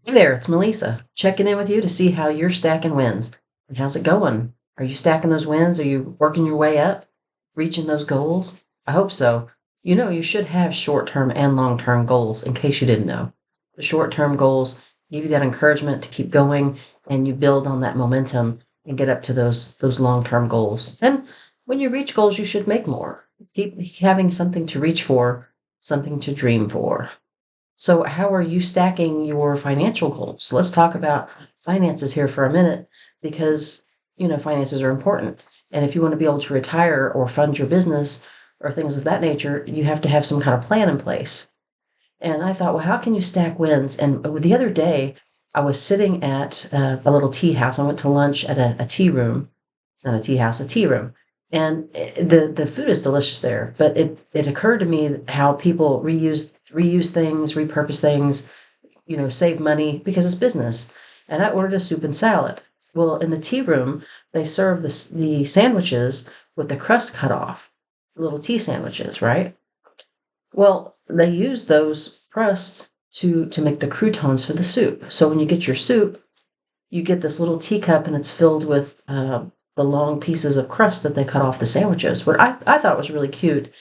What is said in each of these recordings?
Hey there, it's Melissa, checking in with you to see how you're stacking wins. And how's it going? Are you stacking those wins? Are you working your way up, reaching those goals? I hope so. You know, you should have short-term and long-term goals in case you didn't know. The short-term goals give you that encouragement to keep going and you build on that momentum and get up to those long-term goals. And when you reach goals, you should make more. Keep having something to reach for, something to dream for. So, how are you stacking your financial goals? Let's talk about finances here for a minute because, finances are important. And if you want to be able to retire or fund your business or things of that nature, you have to have some kind of plan in place. And I thought, well, how can you stack wins? And the other day, I was sitting at a little tea house. I went to lunch at a tea room, not a tea house, a tea room. And the food is delicious there, but it occurred to me how people reuse things, repurpose things, save money because it's business. And I ordered a soup and salad. Well, in the tea room, they serve the sandwiches with the crust cut off, little tea sandwiches, right? Well, they use those crusts to make the croutons for the soup. So when you get your soup, you get this little teacup and it's filled with the long pieces of crust that they cut off the sandwiches. What I thought was really cute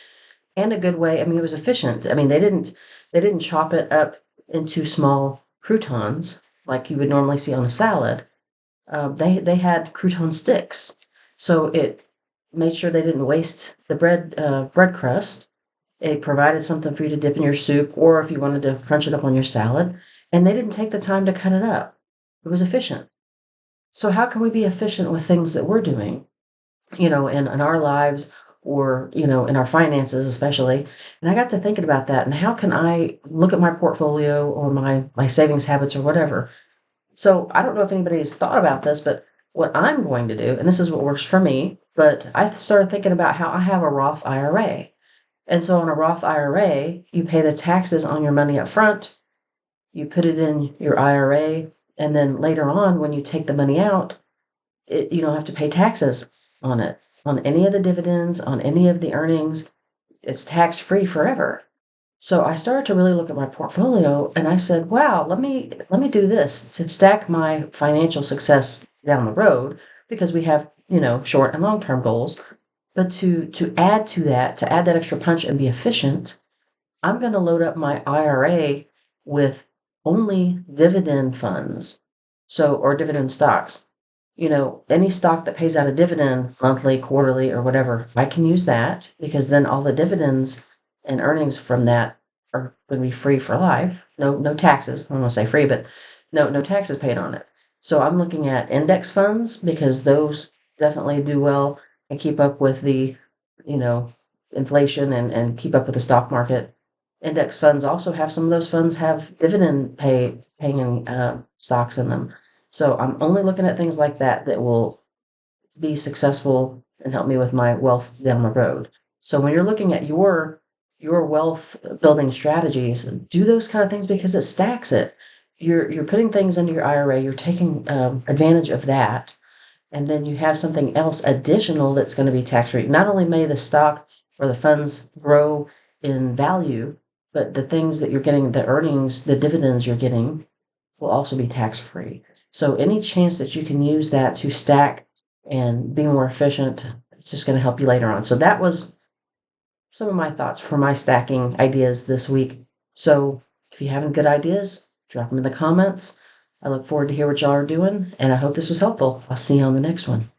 and a good way. I mean, it was efficient. I mean, they didn't chop it up into small croutons like you would normally see on a salad. They had crouton sticks, so it made sure they didn't waste the bread crust. It provided something for you to dip in your soup, or if you wanted to crunch it up on your salad, and they didn't take the time to cut it up. It was efficient. So how can we be efficient with things that we're doing, in our lives or, in our finances especially? And I got to thinking about that and how can I look at my portfolio or my savings habits or whatever. So I don't know if anybody has thought about this, but what I'm going to do, and this is what works for me, but I started thinking about how I have a Roth IRA. And so on a Roth IRA, you pay the taxes on your money up front, you put it in your IRA, and then later on, when you take the money out, you don't have to pay taxes on it, on any of the dividends, on any of the earnings. It's tax free forever. So I started to really look at my portfolio and I said, wow, let me do this to stack my financial success down the road because we have, short and long-term goals. But to add to that, to add that extra punch and be efficient, I'm going to load up my IRA with only dividend funds. So, or dividend stocks. Any stock that pays out a dividend monthly, quarterly, or whatever, I can use that because then all the dividends and earnings from that are going to be free for life. No taxes. I don't want to say free, but no taxes paid on it. So I'm looking at index funds because those definitely do well and keep up with the, you know, inflation and keep up with the stock market. Index funds also have some of those funds have paying stocks in them. So I'm only looking at things like that that will be successful and help me with my wealth down the road. So when you're looking at your wealth building strategies, do those kind of things because it stacks it. You're putting things into your IRA, you're taking advantage of that, and then you have something else additional that's going to be tax free. Not only may the stock or the funds grow in value, but the things that you're getting, the earnings, the dividends you're getting will also be tax free. So any chance that you can use that to stack and be more efficient, it's just going to help you later on. So that was some of my thoughts for my stacking ideas this week. So if you have any good ideas, drop them in the comments. I look forward to hear what y'all are doing, and I hope this was helpful. I'll see you on the next one.